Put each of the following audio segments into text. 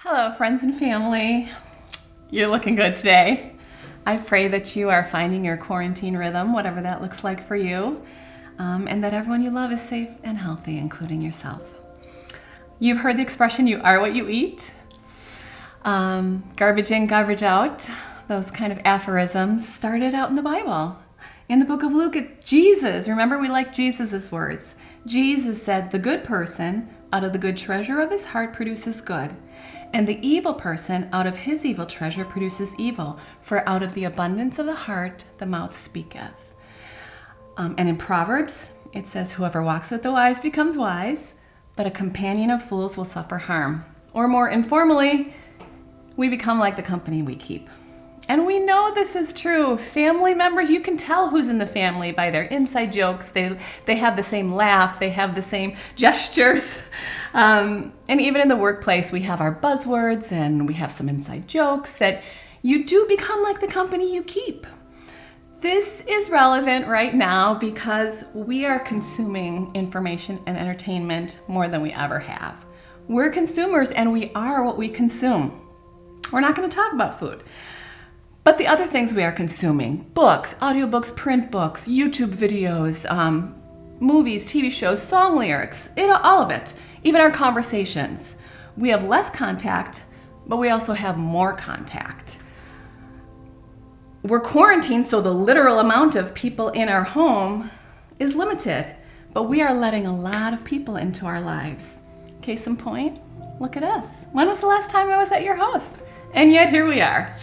Hello, friends and family. You're looking good today. I pray that you are finding your quarantine rhythm, whatever that looks like for you, and that everyone you love is safe and healthy, including yourself. You've heard the expression, you are what you eat. Garbage in, garbage out. Those kind of aphorisms started out in the Bible. In the book of Luke, Jesus, remember we like Jesus' words. Jesus said, the good person out of the good treasure of his heart produces good. And the evil person out of his evil treasure produces evil, for out of the abundance of the heart the mouth speaketh. And in Proverbs, it says, whoever walks with the wise becomes wise, but a companion of fools will suffer harm. Or more informally, we become like the company we keep. And we know this is true. Family members, you can tell who's in the family by their inside jokes. They have the same laugh. They have the same gestures. And even in the workplace, we have our buzzwords and we have some inside jokes that you do become like the company you keep. This is relevant right now because we are consuming information and entertainment more than we ever have. We're consumers and we are what we consume. We're not going to talk about food. But the other things we are consuming, books, audiobooks, print books, YouTube videos, movies, TV shows, song lyrics, all of it, even our conversations. We have less contact, but we also have more contact. We're quarantined, so the literal amount of people in our home is limited, but we are letting a lot of people into our lives. Case in point, look at us. When was the last time I was at your house? And yet here we are.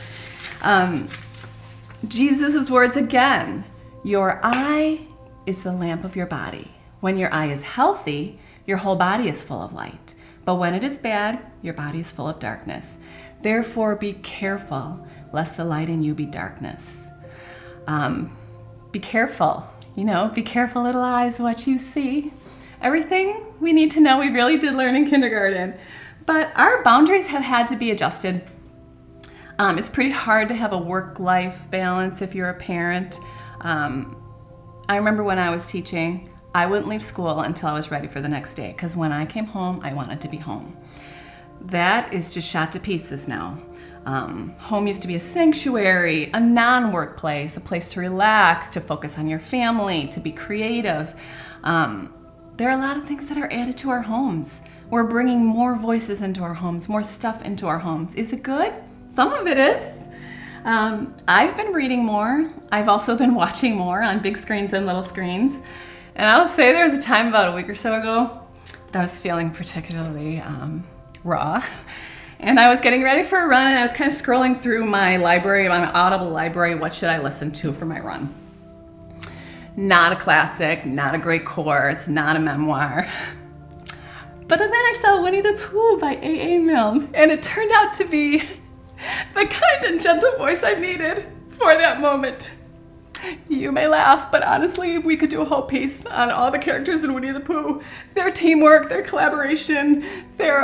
Jesus' words again, your eye is the lamp of your body. When your eye is healthy, your whole body is full of light. But when it is bad, your body is full of darkness. Therefore, be careful, lest the light in you be darkness. Be careful, be careful, little eyes, what you see. Everything we need to know, we really did learn in kindergarten. But our boundaries have had to be adjusted. It's pretty hard to have a work-life balance if you're a parent. I remember when I was teaching, I wouldn't leave school until I was ready for the next day, because when I came home, I wanted to be home. That is just shot to pieces now. Home used to be a sanctuary, a non-workplace, a place to relax, to focus on your family, to be creative. There are a lot of things that are added to our homes. We're bringing more voices into our homes, more stuff into our homes. Is it good? Some of it is. I've been reading more. I've also been watching more on big screens and little screens. And I'll say there was a time about a week or so ago that I was feeling particularly raw. And I was getting ready for a run and I was kind of scrolling through my library, my Audible library. What should I listen to for my run? Not a classic, not a great course, not a memoir. But then I saw Winnie the Pooh by A.A. Milne. And it turned out to be the kind and gentle voice I needed for that moment. You may laugh, but honestly, we could do a whole piece on all the characters in Winnie the Pooh, their teamwork, their collaboration, their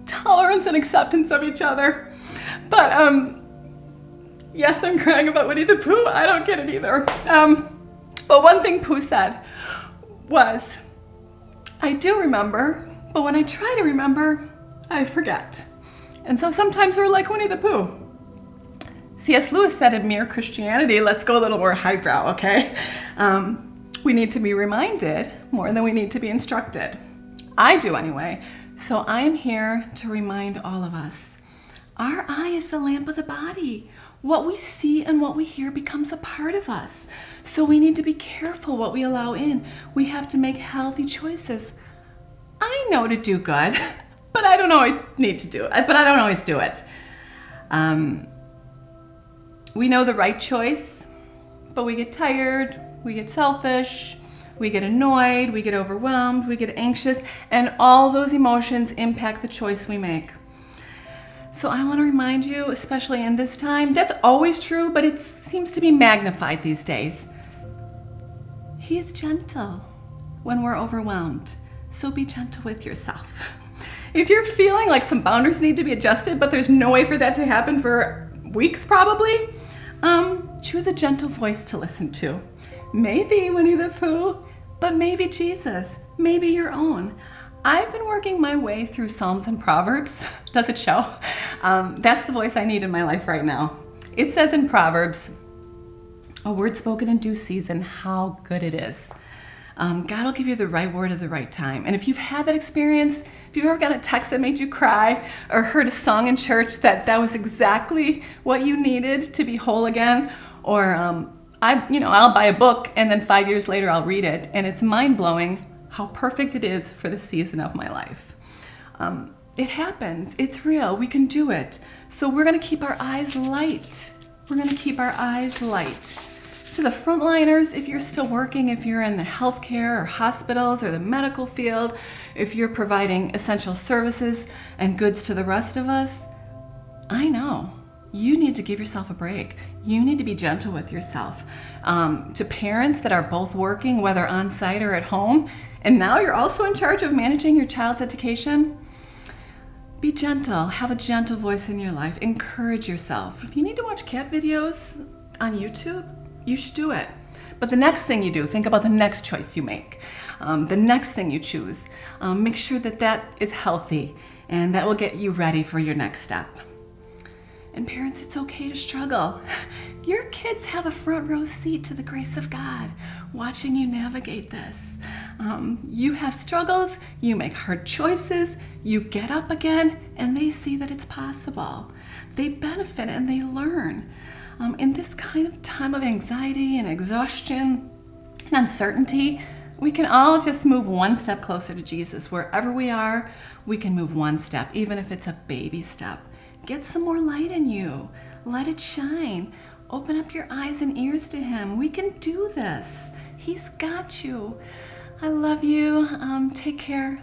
tolerance and acceptance of each other. But yes, I'm crying about Winnie the Pooh. I don't get it either. But one thing Pooh said was, I do remember, but when I try to remember, I forget. And so sometimes we're like Winnie the Pooh. C.S. Lewis said in Mere Christianity, let's go a little more highbrow, okay? We need to be reminded more than we need to be instructed. I do anyway. So I'm here to remind all of us. Our eye is the lamp of the body. What we see and what we hear becomes a part of us. So we need to be careful what we allow in. We have to make healthy choices. I know to do good. But I don't always need to do it. But I don't always do it. We know the right choice, but we get tired, we get selfish, we get annoyed, we get overwhelmed, we get anxious, and all those emotions impact the choice we make. So I want to remind you, especially in this time, that's always true, but it seems to be magnified these days. He is gentle when we're overwhelmed, so be gentle with yourself. If you're feeling like some boundaries need to be adjusted, but there's no way for that to happen for weeks probably, choose a gentle voice to listen to. Maybe Winnie the Pooh, but maybe Jesus, maybe your own. I've been working my way through Psalms and Proverbs. Does it show? That's the voice I need in my life right now. It says in Proverbs, a word spoken in due season, how good it is. God will give you the right word at the right time. And if you've had that experience, if you've ever got a text that made you cry or heard a song in church that was exactly what you needed to be whole again, or I'll buy a book and then 5 years later I'll read it and it's mind-blowing how perfect it is for the season of my life. It happens. It's real. We can do it. So we're going to keep our eyes light. We're going to keep our eyes light. To the frontliners, if you're still working, if you're in the healthcare or hospitals or the medical field, if you're providing essential services and goods to the rest of us, I know you need to give yourself a break. You need to be gentle with yourself. To parents that are both working, whether on site or at home, and now you're also in charge of managing your child's education, be gentle. Have a gentle voice in your life. Encourage yourself. If you need to watch cat videos on YouTube, you should do it. But the next thing you do, think about the next choice you make. The next thing you choose. Make sure that is healthy and that will get you ready for your next step. And parents, it's okay to struggle. Your kids have a front row seat to the grace of God, watching you navigate this. You have struggles, you make hard choices, you get up again, and they see that it's possible. They benefit and they learn. In this kind of time of anxiety and exhaustion and uncertainty, we can all just move one step closer to Jesus. Wherever we are, we can move one step, even if it's a baby step. Get some more light in you. Let it shine. Open up your eyes and ears to Him. We can do this. He's got you. I love you. Take care.